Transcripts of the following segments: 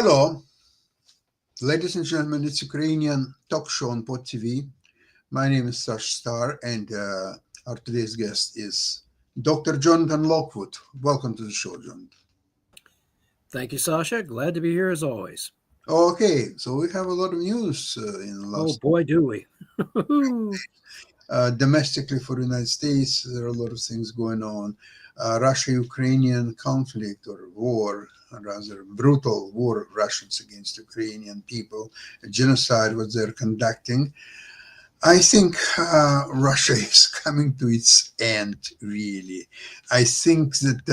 Hello, ladies and gentlemen. It's Ukrainian talk show on Pod TV. My name is Sash Star, and our today's guest is Dr. Jonathan Lockwood. Welcome to the show, Jonathan. Thank you, Sasha. Glad to be here as always. Okay, so we have a lot of news in the Oh last boy, do we! domestically for the United States. There are a lot of things going on. Russia-Ukrainian conflict or war, rather brutal war of Russians against Ukrainian people, a genocide what they're conducting. I think Russia is coming to its end, really. I think that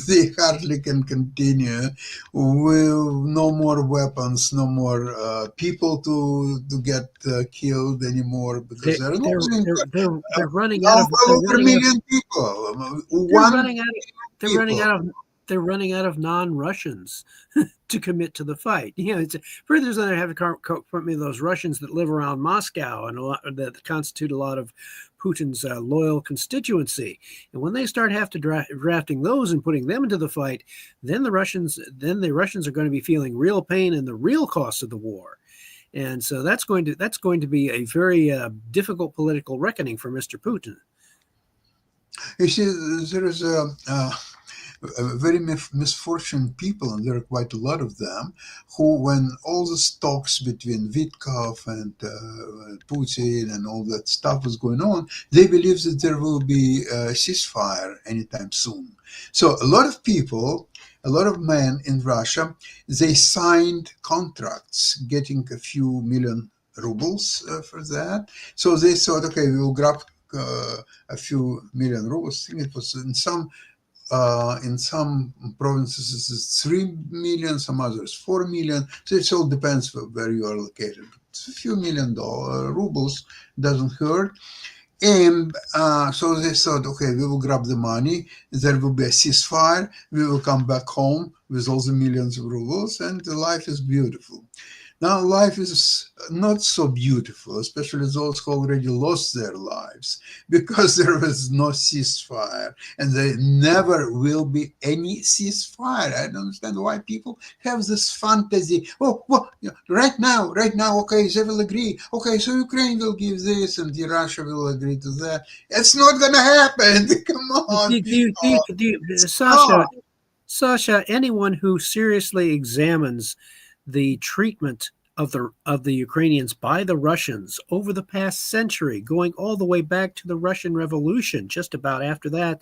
they hardly can continue with no more weapons, no more people to get killed anymore because they're losing they're running out of over a million people. They're running out of non-Russians to commit to the fight. You know, it's further than they have those Russians that live around Moscow and that constitute a lot of Putin's loyal constituency. And when they start drafting those and putting them into the fight, then the Russians are going to be feeling real pain and the real cost of the war. And so that's going to be a very difficult political reckoning for Mr. Putin. You see, there is a very misfortunate people, and there are quite a lot of them, who, when all the talks between Vitkov and Putin and all that stuff was going on, they believe that there will be a ceasefire anytime soon. So a lot of people, a lot of men in Russia, they signed contracts getting a few million rubles for that. So they thought, okay, we will grab a few million rubles. I think it was in some provinces it's 3 million, some others 4 million. So it all depends where you are located. But a few $1 million rubles doesn't hurt. And so they thought, okay, we will grab the money. There will be a ceasefire. We will come back home with all the millions of rubles, and the life is beautiful. Now, life is not so beautiful, especially those who already lost their lives, because there was no ceasefire, and there never will be any ceasefire. I don't understand why people have this fantasy. Oh, well, right now, okay, they will agree. Okay, so Ukraine will give this, and Russia will agree to that. It's not going to happen. Come on. Sasha, anyone who seriously examines the treatment of the Ukrainians by the Russians over the past century, going all the way back to the Russian Revolution, just about after that,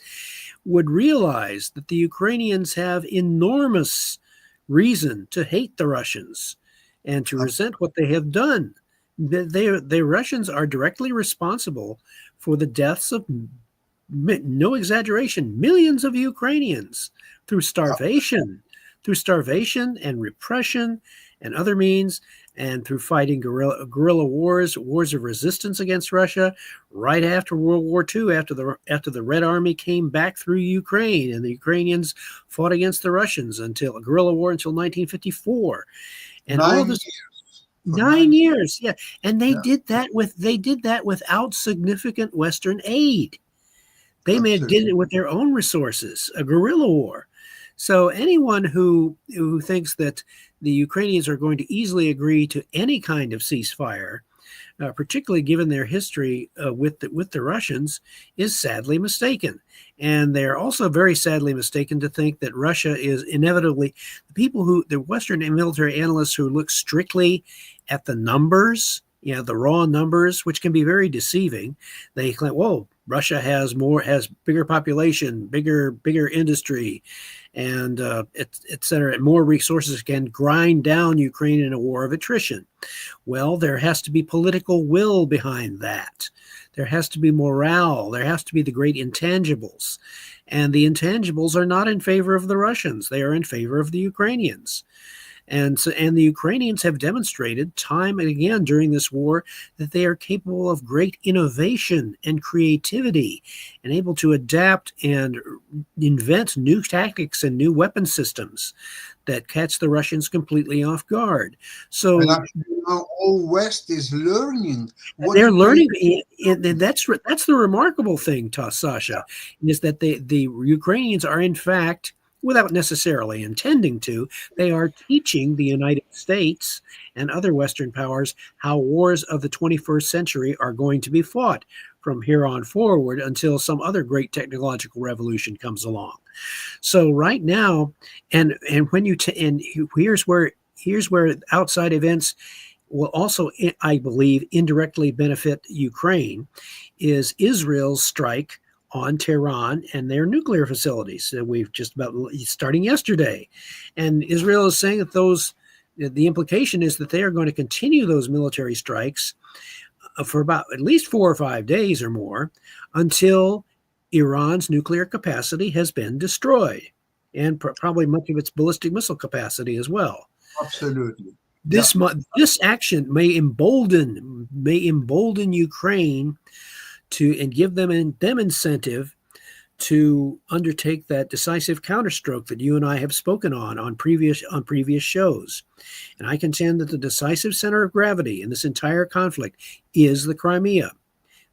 would realize that the Ukrainians have enormous reason to hate the Russians and to resent what they have done. The Russians are directly responsible for the deaths of, no exaggeration, millions of Ukrainians through starvation and repression and other means, and through fighting guerrilla wars of resistance against Russia right after World War II, after the Red Army came back through Ukraine, and the Ukrainians fought against the Russians until a guerrilla war until 1954, and all of this. 9 years, yeah, and they did that without significant Western aid. They did it with their own resources, a guerrilla war. So anyone who thinks that the Ukrainians are going to easily agree to any kind of ceasefire, particularly given their history with the Russians, is sadly mistaken. And they're also very sadly mistaken to think that Russia is inevitably the Western military analysts who look strictly at the numbers, the raw numbers, which can be very deceiving. They claim, whoa, Russia has bigger population, bigger industry, and et cetera, and more resources, can grind down Ukraine in a war of attrition. Well, there has to be political will behind that. There has to be morale. There has to be the great intangibles. And the intangibles are not in favor of the Russians. They are in favor of the Ukrainians. And the Ukrainians have demonstrated time and again during this war that they are capable of great innovation and creativity and able to adapt and invent new tactics and new weapon systems that catch the Russians completely off guard. So now all West is learning. They're learning. That's the remarkable thing, Sasha, is that the Ukrainians are in fact without necessarily intending to, they are teaching the United States and other Western powers how wars of the 21st century are going to be fought from here on forward until some other great technological revolution comes along. So right now, and when you and here's where outside events will also, I believe, indirectly benefit Ukraine, is Israel's strike on Tehran and their nuclear facilities that we've just about starting yesterday. And Israel is saying that the implication is that they are going to continue those military strikes for about at least 4 or 5 days or more until Iran's nuclear capacity has been destroyed, and probably much of its ballistic missile capacity as well. Absolutely. This action may embolden Ukraine and give them incentive to undertake that decisive counterstroke that you and I have spoken on previous shows. And I contend that the decisive center of gravity in this entire conflict is the Crimea.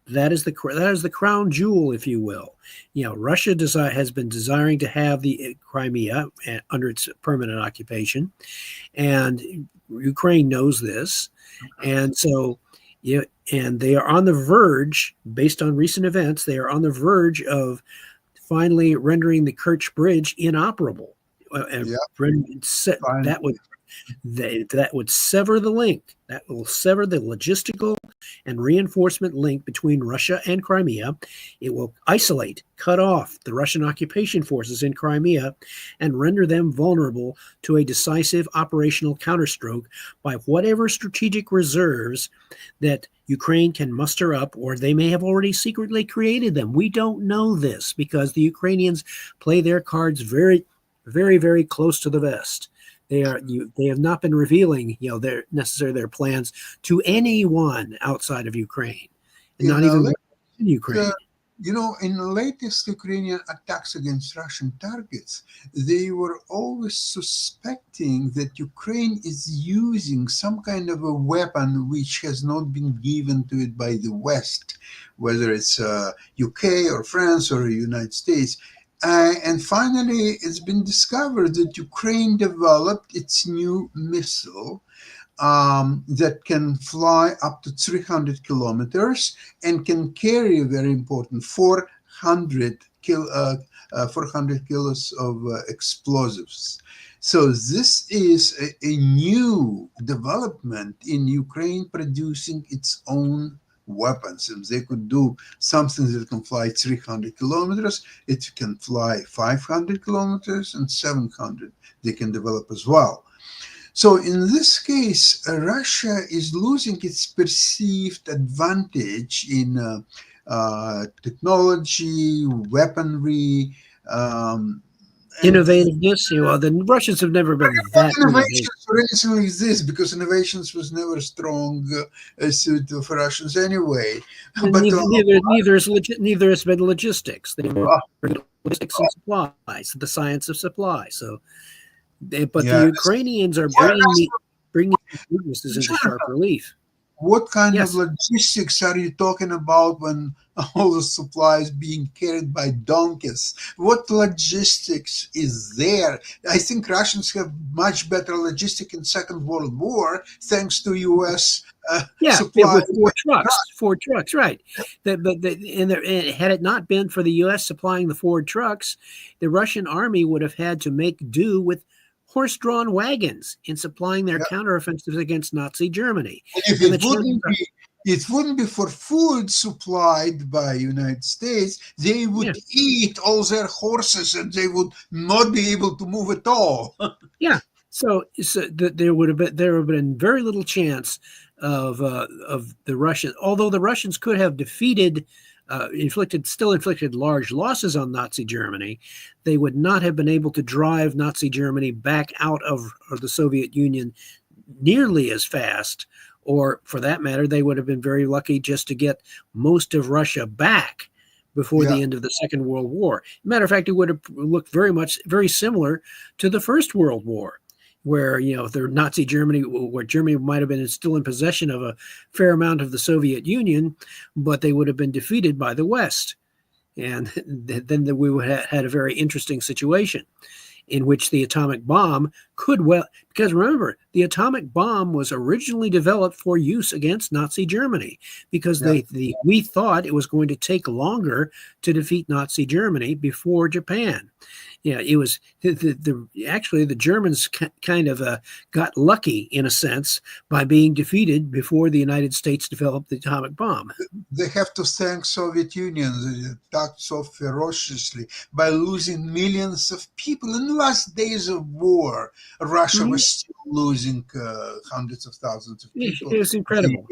That is the crown jewel, if you will. Russia has been desiring to have the Crimea under its permanent occupation, and Ukraine knows this, and so and they are on the verge, based on recent events, they are on the verge of finally rendering the Kerch Bridge inoperable. That would sever the link. That will sever the logistical and reinforcement link between Russia and Crimea. It will cut off the Russian occupation forces in Crimea and render them vulnerable to a decisive operational counterstroke by whatever strategic reserves that Ukraine can muster up, or they may have already secretly created them. We don't know this because the Ukrainians play their cards very, very, very close to the vest. They have not been revealing, their plans to anyone outside of Ukraine, and not even in Ukraine. In the latest Ukrainian attacks against Russian targets, they were always suspecting that Ukraine is using some kind of a weapon which has not been given to it by the West, whether it's UK or France or the United States. And finally, it's been discovered that Ukraine developed its new missile that can fly up to 300 kilometers and can carry a very important 400 kilos of explosives. So this is a new development in Ukraine producing its own weapons. If they could do something that can fly 300 kilometers, it can fly 500 kilometers and 700 they can develop as well. So in this case, Russia is losing its perceived advantage in technology, weaponry, innovativeness. The Russians have never been that innovations or anything like this, because innovations was never strong suit for Russians anyway. But neither has been logistics. They were logistics and supplies, the science of supply. So, the Ukrainians are bringing weaknesses into sharp relief. What kind of logistics are you talking about when all the supplies being carried by donkeys? What logistics is there? I think Russians have much better logistics in Second World War, thanks to U.S. supply. With Ford trucks, right? And had it not been for the U.S. supplying the Ford trucks, the Russian army would have had to make do with horse-drawn wagons in supplying their counteroffensives against Nazi Germany. And it wouldn't be for food supplied by United States, they would eat all their horses and they would not be able to move at all. So there would have been very little chance of the Russians, although the Russians could have defeated. Inflicted large losses on Nazi Germany, they would not have been able to drive Nazi Germany back out of the Soviet Union nearly as fast, or for that matter, they would have been very lucky just to get most of Russia back before the end of the Second World War. Matter of fact, it would have looked very similar to the First World War, where the Nazi Germany, where Germany might have been still in possession of a fair amount of the Soviet Union, but they would have been defeated by the West, and then we would have had a very interesting situation. in which the atomic bomb could well, because remember, the atomic bomb was originally developed for use against Nazi Germany, because we thought it was going to take longer to defeat Nazi Germany before Japan. Yeah, it was actually the Germans kind of got lucky in a sense by being defeated before the United States developed the atomic bomb. They have to thank Soviet Union. They attacked so ferociously by losing millions of people. In the last days of war, Russia was still losing hundreds of thousands of people. It was incredible.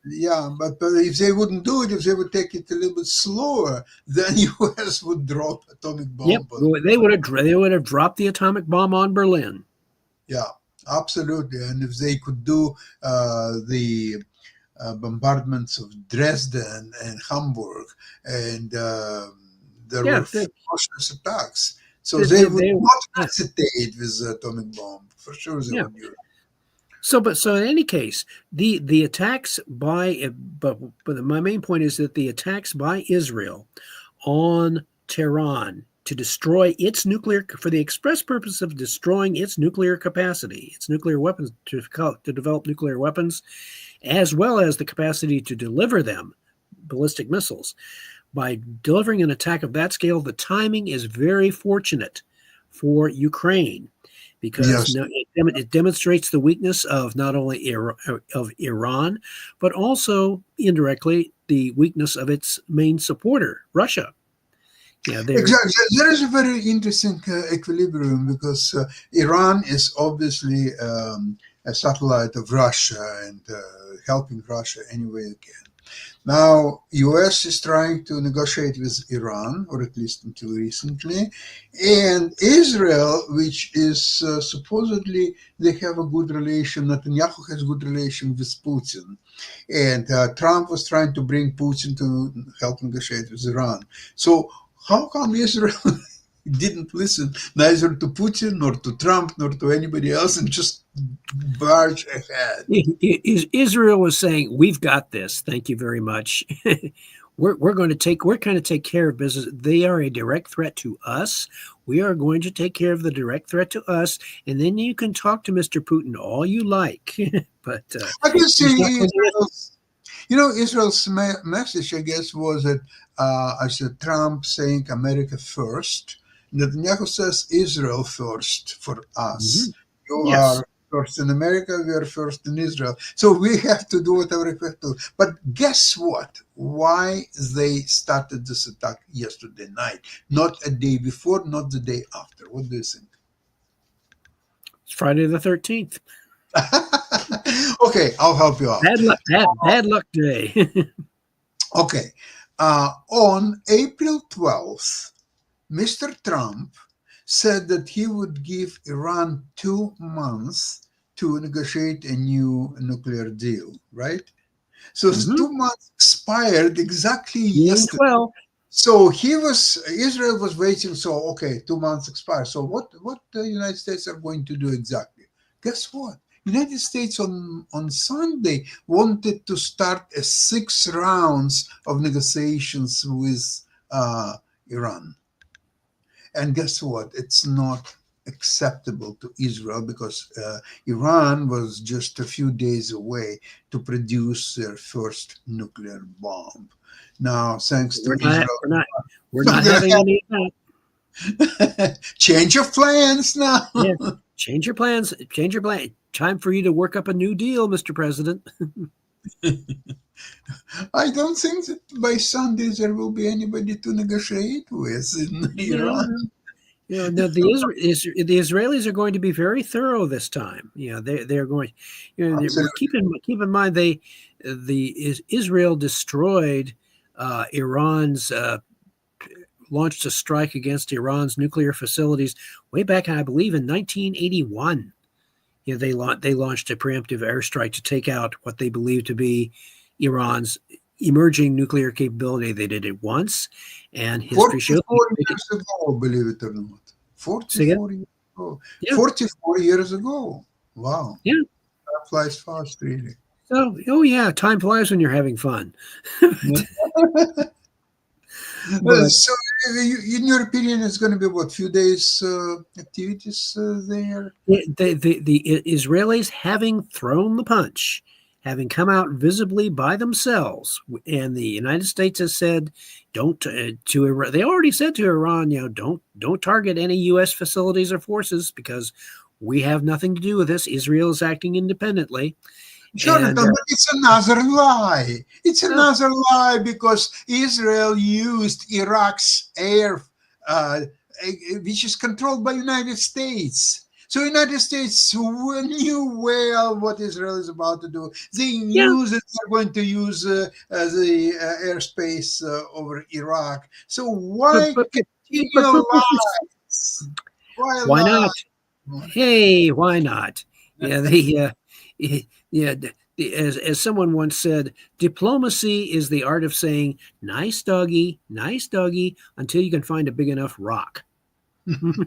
Yeah, but if they wouldn't do it, if they would take it a little bit slower, then U.S. would drop atomic bomb. Yep, they would have dropped the atomic bomb on Berlin. Yeah, absolutely. And if they could do the bombardments of Dresden and Hamburg, and there were ferocious attacks, so they would not hesitate with the atomic bomb. For sure, they would do it. So in any case, the attacks by, but my main point is that the attacks by Israel on Tehran to destroy its nuclear, for the express purpose of destroying its nuclear capacity, its nuclear weapons, to develop nuclear weapons, as well as the capacity to deliver them, ballistic missiles. By delivering an attack of that scale, the timing is very fortunate for Ukraine, because it demonstrates the weakness of not only Iran, but also indirectly the weakness of its main supporter, Russia. Yeah, exactly. There is a very interesting equilibrium, because Iran is obviously a satellite of Russia and helping Russia any way it can. Now, U.S. is trying to negotiate with Iran, or at least until recently, and Israel, which is supposedly they have a good relation. Netanyahu has a good relation with Putin, and Trump was trying to bring Putin to help negotiate with Iran. So how come Israel didn't listen neither to Putin nor to Trump nor to anybody else and just barge ahead? Israel was saying, "We've got this. Thank you very much. we're going to take care of business. They are a direct threat to us. We are going to take care of the direct threat to us, and then you can talk to Mr. Putin all you like." But I can see Israel's message, I guess, was that I said Trump saying America first. Netanyahu says Israel first for us. You are first in America, we are first in Israel. So we have to do whatever we have to. But guess what? Why they started this attack yesterday night? Not a day before, not the day after. What do you think? It's Friday the 13th. Okay, I'll help you out. Bad luck day. Okay. On April 12th, Mr. Trump said that he would give Iran 2 months to negotiate a new nuclear deal, right? So 2 months expired exactly yesterday. 12. So Israel was waiting. So, okay, 2 months expired. So what the United States are going to do exactly? Guess what? United States on Sunday wanted to start 6 rounds of negotiations with Iran. And guess what? It's not acceptable to Israel, because Iran was just a few days away to produce their first nuclear bomb. Now, thanks to Israel, we're not having any of that. Change of plans now. Yeah, change your plans. Change your plan. Time for you to work up a new deal, Mr. President. I don't think that by Sunday there will be anybody to negotiate with in Iran. No, the Israelis are going to be very thorough this time. They're going. Keep in mind Israel destroyed Iran's. Launched a strike against Iran's nuclear facilities way back, I believe, in 1981. They launched a preemptive airstrike to take out what they believe to be Iran's emerging nuclear capability. They did it once, and history shows. 44 years ago, believe it or not. 44 years ago. Yeah. 44 years ago. Wow. Yeah. That flies fast, really. So, yeah, time flies when you're having fun. So In your opinion, it's going to be what, few days activities there? The Israelis having thrown the punch, having come out visibly by themselves, and the United States has said, "Don't to Iran." They already said to Iran, don't target any U.S. facilities or forces because we have nothing to do with this. Israel is acting independently. Jonathan, but it's another lie. It's another lie because Israel used Iraq's air, which is controlled by United States. So United States knew well what Israel is about to do. They knew that they're going to use the airspace over Iraq. So why continue lies? Why not? Hey, why not? Yeah, as someone once said, diplomacy is the art of saying nice doggy, until you can find a big enough rock. Okay.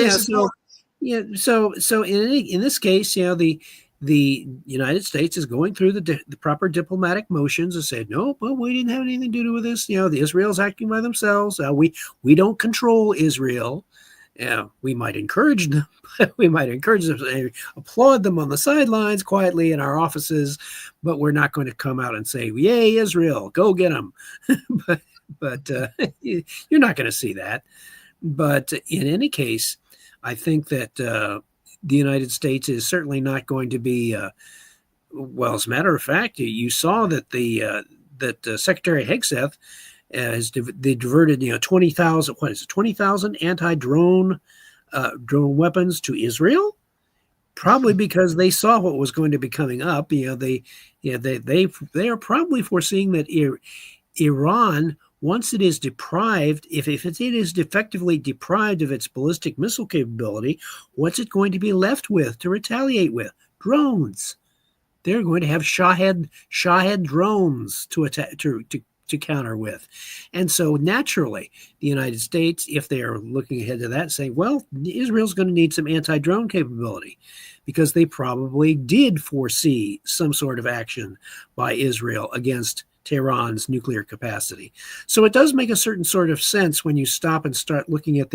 So in this case, the United States is going through the proper diplomatic motions and said, no, but we didn't have anything to do with this. The Israel's acting by themselves. We don't control Israel. We might encourage them. We might encourage them, applaud them on the sidelines quietly in our offices, but we're not going to come out and say, "Yay, Israel, go get them." but you're not going to see that. But in any case, I think that the United States is certainly not going to be. Well, as a matter of fact, you saw that that Secretary Hegseth they diverted 20,000 20,000 anti-drone drone weapons to Israel, probably because they saw what was going to be coming up. They are probably foreseeing that Iran, once it is deprived, if it is effectively deprived of its ballistic missile capability, what's it going to be left with to retaliate with? Drones. They're going to have Shahed drones to attack to counter with. And so naturally, the United States, if they are looking ahead to that, say, well, Israel's going to need some anti-drone capability because they probably did foresee some sort of action by Israel against Tehran's nuclear capacity. So it does make a certain sort of sense when you stop and start looking at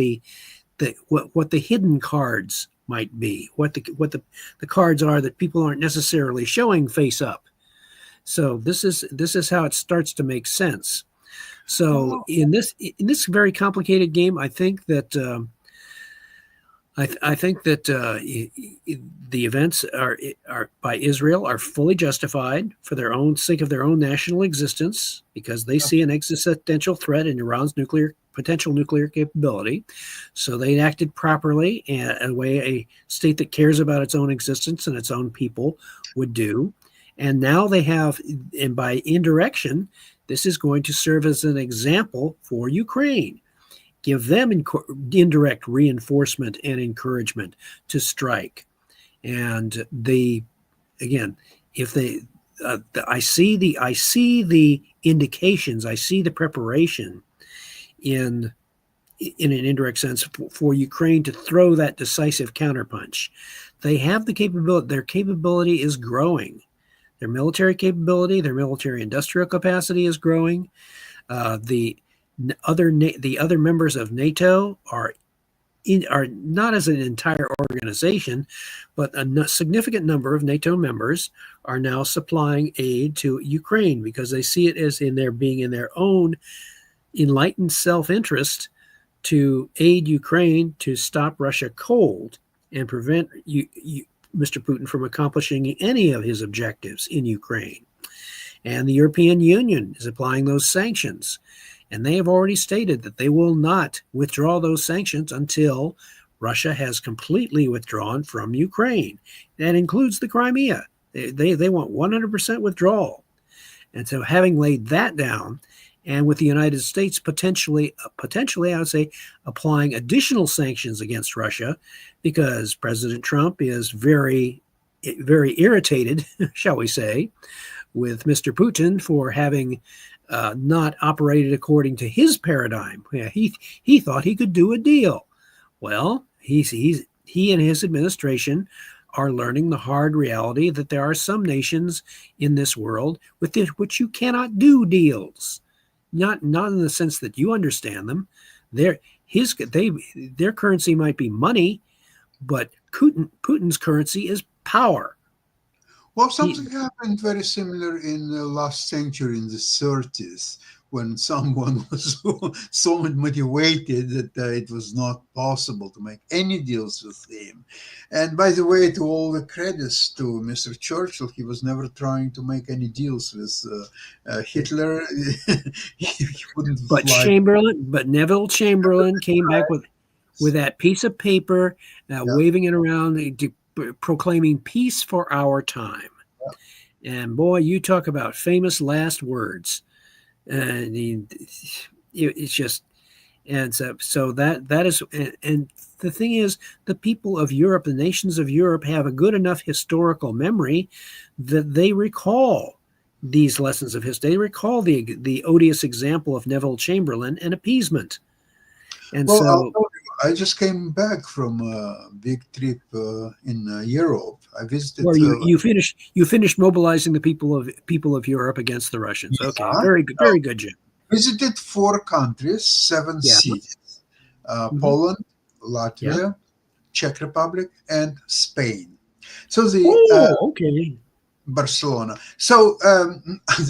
what the hidden cards might be, what the cards are that people aren't necessarily showing face up. So this is how it starts to make sense. So in this very complicated game, I think that the events are by Israel are fully justified for their own sake of their own national existence because they see an existential threat in Iran's potential nuclear capability. So they acted properly in a way a state that cares about its own existence and its own people would do. And now they have, and by indirection, this is going to serve as an example for Ukraine. Give them indirect reinforcement and encouragement to strike. And I see the indications, I see the preparation in an indirect sense for Ukraine to throw that decisive counterpunch. They have the capability. Their capability is growing. Their military capability, their military industrial capacity is growing. The other members of NATO are not as an entire organization, but a significant number of NATO members are now supplying aid to Ukraine because they see it as in their own enlightened self-interest to aid Ukraine to stop Russia cold and prevent Mr. Putin from accomplishing any of his objectives in Ukraine. And the European Union is applying those sanctions. And they have already stated that they will not withdraw those sanctions until Russia has completely withdrawn from Ukraine. That includes the Crimea. They want 100% withdrawal. And so having laid that down, and with the United States potentially, I would say, applying additional sanctions against Russia, because President Trump is very, very irritated, shall we say, with Mr. Putin for having not operated according to his paradigm. He thought he could do a deal. Well, he and his administration are learning the hard reality that there are some nations in this world with which you cannot do deals. not in the sense that you understand them. Their currency might be money, but Putin's currency is power. Well, something happened very similar in the last century, in the 30s, when someone was so motivated that it was not possible to make any deals with him. And by the way, to all the credits to Mr. Churchill, he was never trying to make any deals with Hitler. He wouldn't But fly. Neville Chamberlain came back with that piece of paper, Yeah. waving it around, proclaiming peace for our time. And boy, you talk about famous last words. And it's just, and so that is, and the thing is, the people of Europe, the nations of Europe, have a good enough historical memory that they recall these lessons of history. They recall the odious example of Neville Chamberlain and appeasement. And Well, I'll so, tell you, I just came back from a big trip in Europe. I visited. where you finished mobilizing the people of Europe against the Russians. Okay, Yeah, very good, Jim. visited 4 countries, 7 Yeah. cities: Poland, Latvia, Czech Republic, and Spain. So Okay. Barcelona. So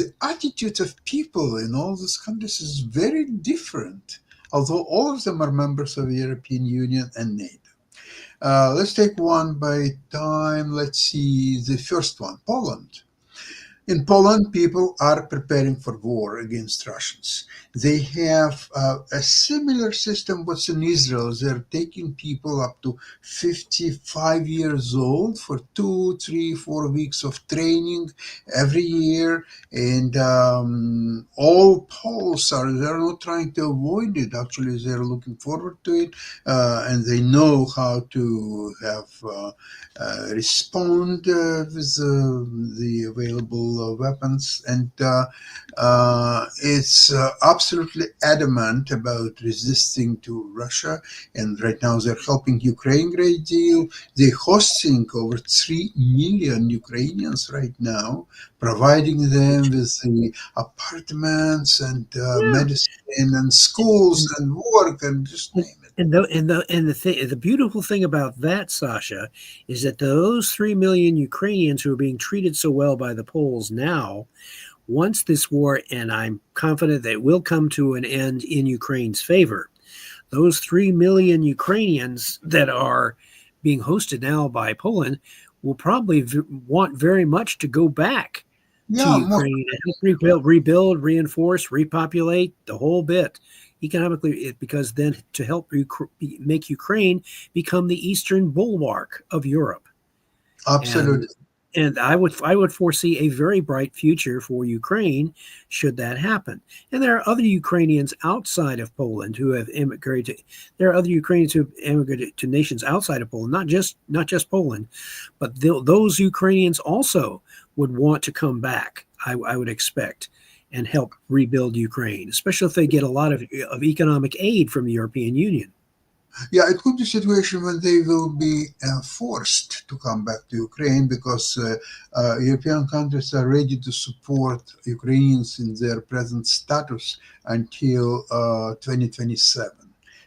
the attitude of people in all these countries is very different, although all of them are members of the European Union and NATO. Let's take one by time. Let's see the first one, Poland. In Poland, people are preparing for war against Russians. They have a similar system what's in Israel. They're taking people up to 55 years old for 2, 3, 4 weeks of training every year. And all Poles they're not trying to avoid it. Actually, they're looking forward to it. And they know how to have respond with the available weapons, and it's absolutely adamant about resisting to Russia. And right now they're helping Ukraine great deal. They're hosting over 3 million Ukrainians right now, providing them with the apartments and medicine and schools and work and just name it. And the beautiful thing about that, Sasha, is that those 3 million Ukrainians who are being treated so well by the Poles now, once this war, and I'm confident that it will come to an end in Ukraine's favor, those 3 million Ukrainians that are being hosted now by Poland will probably want very much to go back to Ukraine and help rebuild, reinforce, repopulate the whole bit economically, because then to help make Ukraine become the eastern bulwark of Europe. Absolutely. And I would foresee a very bright future for Ukraine should that happen. And there are other Ukrainians outside of Poland who have immigrated. There are other Ukrainians who have immigrated to nations outside of Poland, not just Poland, but those Ukrainians also would want to come back, I would expect, and help rebuild Ukraine, especially if they get a lot of economic aid from the European Union. Yeah, it could be a situation when they will be forced to come back to Ukraine because European countries are ready to support Ukrainians in their present status until 2027.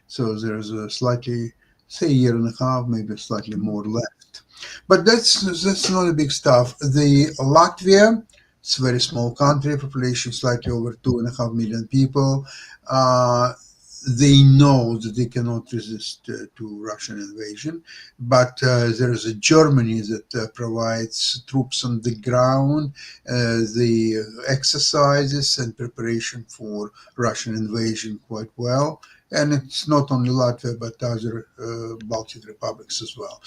So there's a slightly, say, a year and a half, maybe slightly more left. But that's not a big stuff. The Latvia, it's a very small country, population slightly over 2.5 million people. They know that they cannot resist to Russian invasion, but there is a Germany that provides troops on the ground, the exercises and preparation for Russian invasion quite well. And it's not only Latvia, but other Baltic republics as well.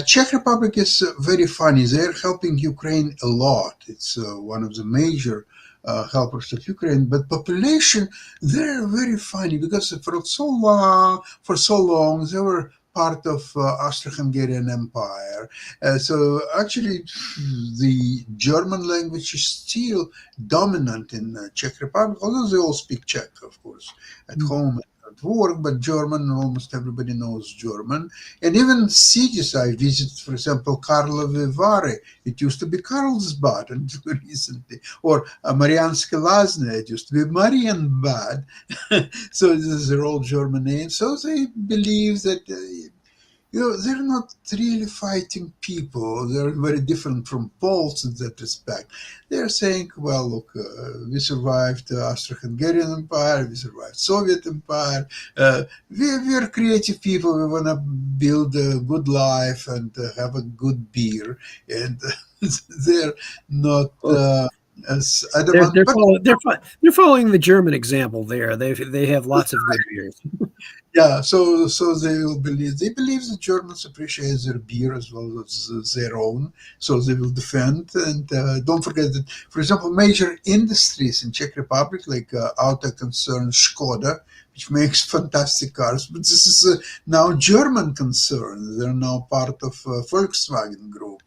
Czech Republic is very funny. They're helping Ukraine a lot. It's one of the major helpers of Ukraine, but population, they're very funny because for so long they were part of Austro-Hungarian Empire. So actually, the German language is still dominant in Czech Republic, although they all speak Czech, of course, at home. not work, but German, almost everybody knows German. And even cities I visited, for example, Karlovy Vary, it used to be Karlsbad until recently, or Marianske Lazne, it used to be Marienbad. So these are all German names. So they believe that they're not really fighting people. They're very different from Poles in that respect. They're saying, well, look, we survived the Austro-Hungarian Empire, we survived Soviet Empire. We're creative people. We want to build a good life and have a good beer. And they're not as adamant. They're following the German example there. They have lots of good beers. Yeah, so they believe the Germans appreciate their beer as well as their own, so they will defend. And don't forget that, for example, major industries in Czech Republic, like auto concern Skoda, which makes fantastic cars, but this is now German concern. They're now part of Volkswagen Group.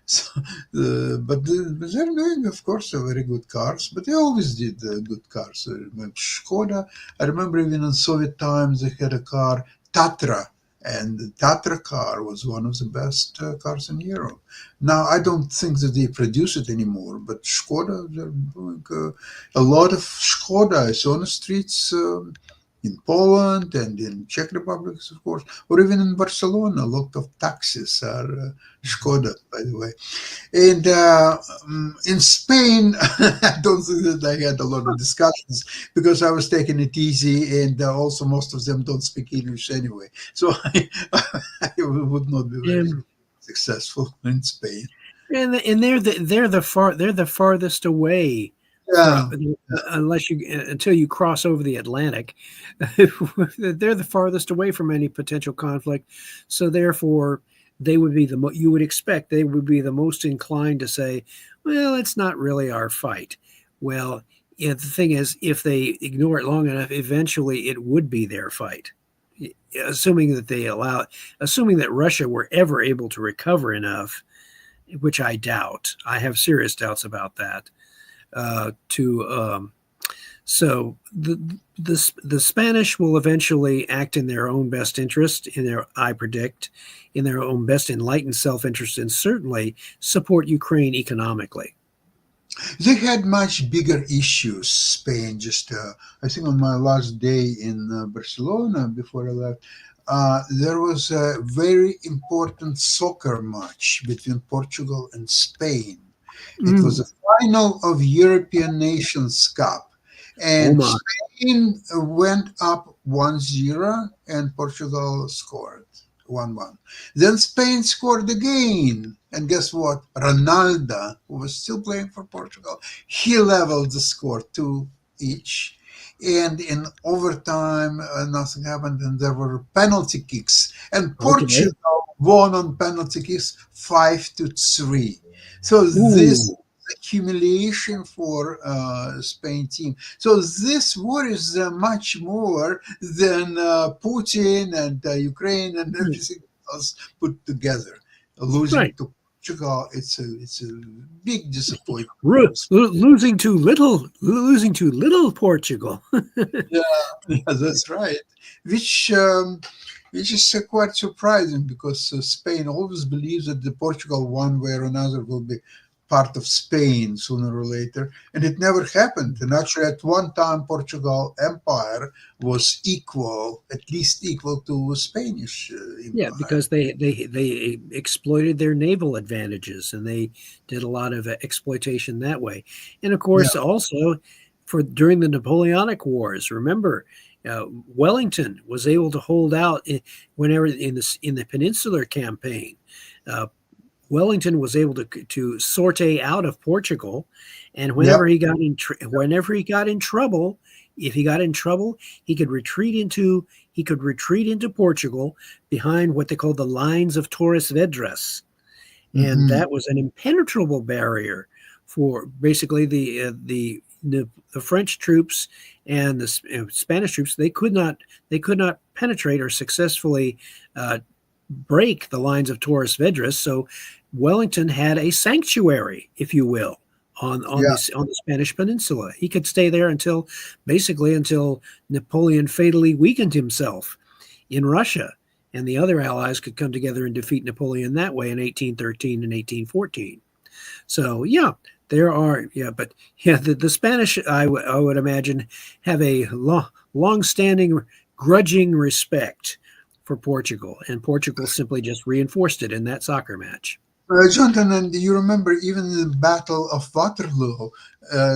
So, but they're doing, of course, very good cars. But they always did good cars. Skoda. I remember even in Soviet times they had a car Tatra, and the Tatra car was one of the best cars in Europe. Now I don't think that they produce it anymore, but Skoda, they're doing a lot of Skoda. I saw on the streets. In Poland and in Czech Republic, of course, or even in Barcelona, a lot of taxis are Skoda, by the way. And in Spain, I don't think that I had a lot of discussions because I was taking it easy, and also most of them don't speak English anyway. So I would not be very successful in Spain. And they're the farthest away. Yeah. Until you cross over the Atlantic, they're the farthest away from any potential conflict. So therefore, they would be you would expect they would be the most inclined to say, well, it's not really our fight. Well, the thing is, if they ignore it long enough, eventually it would be their fight. Assuming that Russia were ever able to recover enough, which I doubt. I have serious doubts about that. So the Spanish will eventually act in their own best interest, I predict, in their own best enlightened self-interest, and certainly support Ukraine economically. They had much bigger issues, Spain. Just, I think on my last day in Barcelona before I left, there was a very important soccer match between Portugal and Spain. It was a final of European Nations Cup, and Spain went up 1-0 and Portugal scored 1-1. Then Spain scored again, and guess what? Ronaldo, who was still playing for Portugal, he leveled the score 2 each. And in overtime, nothing happened, and there were penalty kicks, and Portugal won on penalty kicks 5-3. So this is humiliation for Spain team. So this worries them much more than Putin and Ukraine and everything else put together. Losing to Portugal, it's a big disappointment. Losing to little Portugal. yeah, that's right. Which is quite surprising because Spain always believes that the Portugal one way or another will be part of Spain sooner or later, and it never happened. And actually, at one time, Portugal Empire was at least equal to Spanish Empire. Yeah, because they exploited their naval advantages, and they did a lot of exploitation that way. And of course, also during the Napoleonic Wars, remember. Wellington was able to hold out whenever in the Peninsular Campaign. Wellington was able to sortie out of Portugal, and whenever he got in trouble, if he got in trouble, he could retreat into Portugal behind what they called the lines of Torres Vedras, and that was an impenetrable barrier for basically the French troops and the Spanish troops. They could not penetrate or successfully break the lines of Torres Vedras. So Wellington had a sanctuary, if you will, Yeah. on the Spanish Peninsula. He could stay there until basically until Napoleon fatally weakened himself in Russia, and the other allies could come together and defeat Napoleon that way in 1813 and 1814. So yeah, there are but yeah, the Spanish I would imagine have a long-standing grudging respect for Portugal, and Portugal simply just reinforced it in that soccer match. Jonathan, and you remember even in the Battle of Waterloo,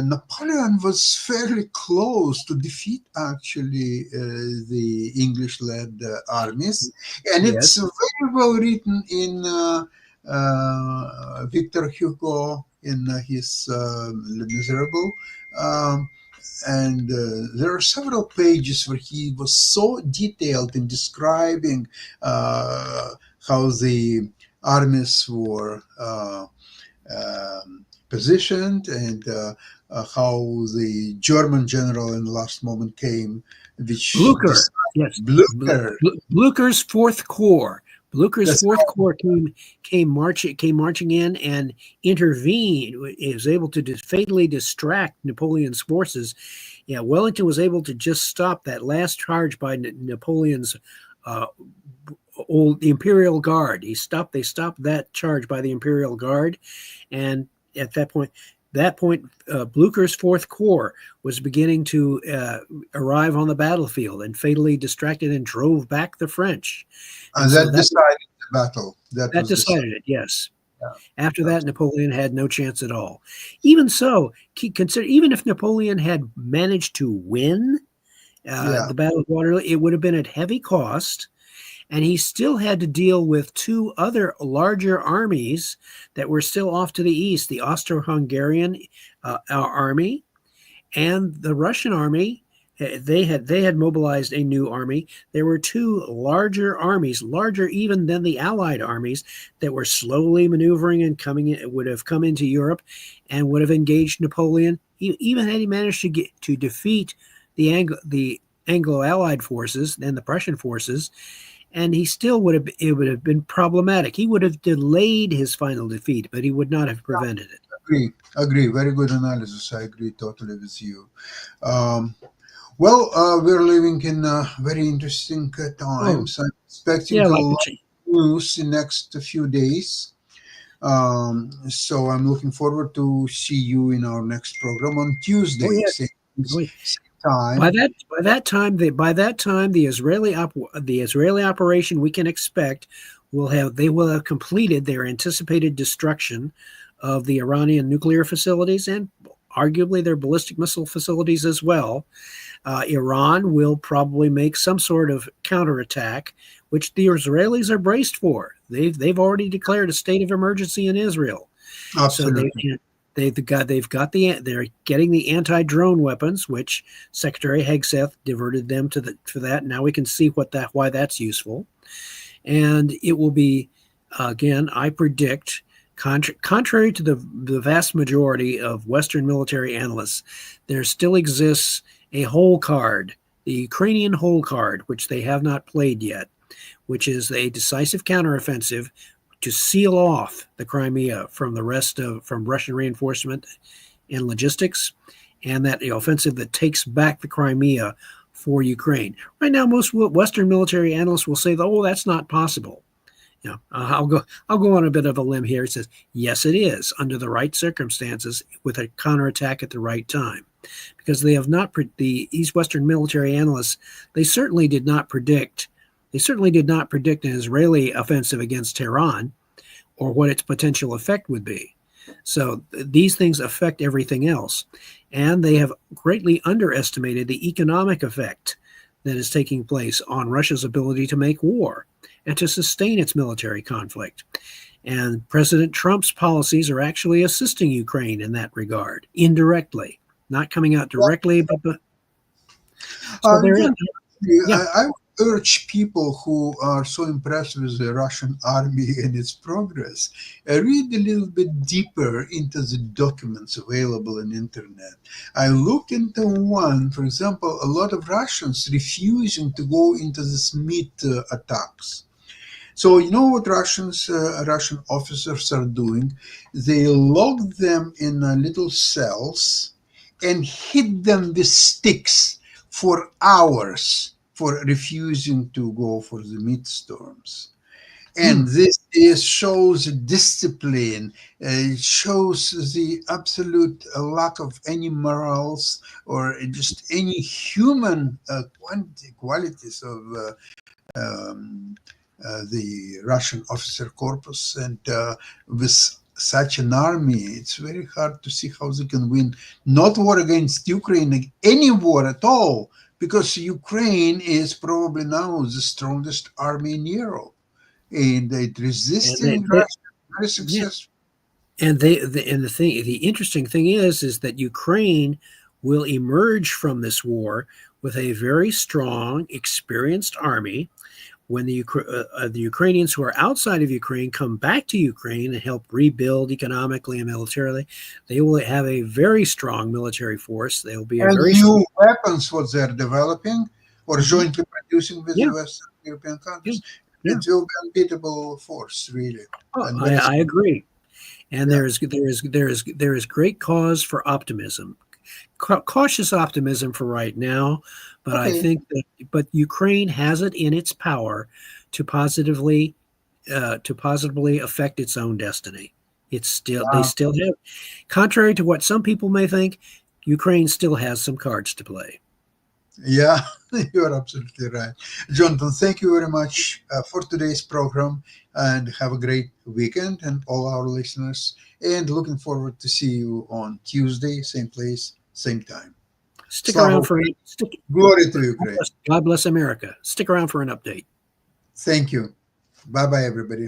Napoleon was fairly close to defeat actually the English-led armies, and Yes, it's very well written in Victor Hugo in his Les Miserables. Um, and there are several pages where he was so detailed in describing how the armies were positioned and how the German general in the last moment came, which Blucher. Yes, Blucher. Blucher's Fourth Corps. Blucher's That's Fourth Corps came marching in and intervened. It was able to fatally distract Napoleon's forces. Yeah, Wellington was able to just stop that last charge by Napoleon's uh, the Imperial Guard. They stopped that charge by the Imperial Guard, and at that point, Blucher's Fourth Corps was beginning to arrive on the battlefield and fatally distracted and drove back the French. And and so that decided the battle. That that was decided. decided it. Yes. Yeah. After that, Napoleon had no chance at all. Even so, consider even if Napoleon had managed to win Yeah. the Battle of Waterloo, it would have been at heavy cost, and he still had to deal with two other larger armies that were still off to the east: the Austro-Hungarian army and the Russian army. They had mobilized a new army. There were two larger armies, larger even than the Allied armies, that were slowly maneuvering and would have come into Europe, and would have engaged Napoleon. Even had he managed to defeat the Anglo-Allied forces and the Prussian forces, and it would have been problematic. He would have delayed his final defeat, but he would not have prevented it. Agree. Very good analysis. I agree totally with you. Um, well, we're living in very interesting times. I'm expecting Yeah, a like lot of news in the next few days. So I'm looking forward to see you in our next program on Tuesday, oh yeah, same, oh, yeah. same time. By that time, the Israeli operation, we can expect they will have completed their anticipated destruction of the Iranian nuclear facilities and arguably their ballistic missile facilities as well. Iran will probably make some sort of counterattack, which the Israelis are braced for. They've already declared a state of emergency in Israel, Absolutely. so they're getting the anti-drone weapons, which Secretary Hegseth diverted them for that. Now we can see why that's useful, and it will be again. I predict, contrary to the vast majority of Western military analysts, there still exists a hole card, the Ukrainian hole card, which they have not played yet, which is a decisive counteroffensive to seal off the Crimea from Russian reinforcement and logistics, and that offensive that takes back the Crimea for Ukraine. Right now, most Western military analysts will say, "Oh, that's not possible." I'll go on a bit of a limb here. It says, yes, it is under the right circumstances with a counterattack at the right time, because the East Western military analysts, they certainly did not predict an Israeli offensive against Tehran or what its potential effect would be. So these things affect everything else, and they have greatly underestimated the economic effect that is taking place on Russia's ability to make war and to sustain its military conflict. And President Trump's policies are actually assisting Ukraine in that regard, indirectly, not coming out directly, but so there is. Yeah. I urge people who are so impressed with the Russian army and its progress, read a little bit deeper into the documents available on internet. I looked into one, for example, a lot of Russians refusing to go into the Smith attacks. So you know what Russian officers are doing? They lock them in little cells and hit them with sticks for hours for refusing to go for the midstorms. Hmm. And this shows discipline. It shows the absolute lack of any morals or just any human qualities of the Russian officer corpus. And with such an army, it's very hard to see how they can win not war against Ukraine, any war at all, because Ukraine is probably now the strongest army in Europe, and it And resisting Russia very yeah, successful. and the interesting thing is that Ukraine will emerge from this war with a very strong, experienced army. When the Ukrainians who are outside of Ukraine come back to Ukraine and help rebuild economically and militarily, they will have a very strong military force. They will be a And very new weapons, what they're developing or Mhm. jointly producing with the Yeah, Western European yeah, countries, yeah. it will be unbeatable force, really. Oh, And very, I agree. And yeah. there is great cause for optimism, cautious optimism for right now, but I Okay. think that Ukraine has it in its power to positively affect its own destiny. It's still they Wow. still have, contrary to what some people may think, Ukraine still has some cards to play. Yeah, you're absolutely right. Jonathan, thank you very much for today's program, and have a great weekend, and all our listeners. And looking forward to see you on Tuesday, same place, same time. Stick Slava around for Ukraini. Glory to Ukraine. God bless America. Stick around for an update. Thank you. Bye bye, everybody.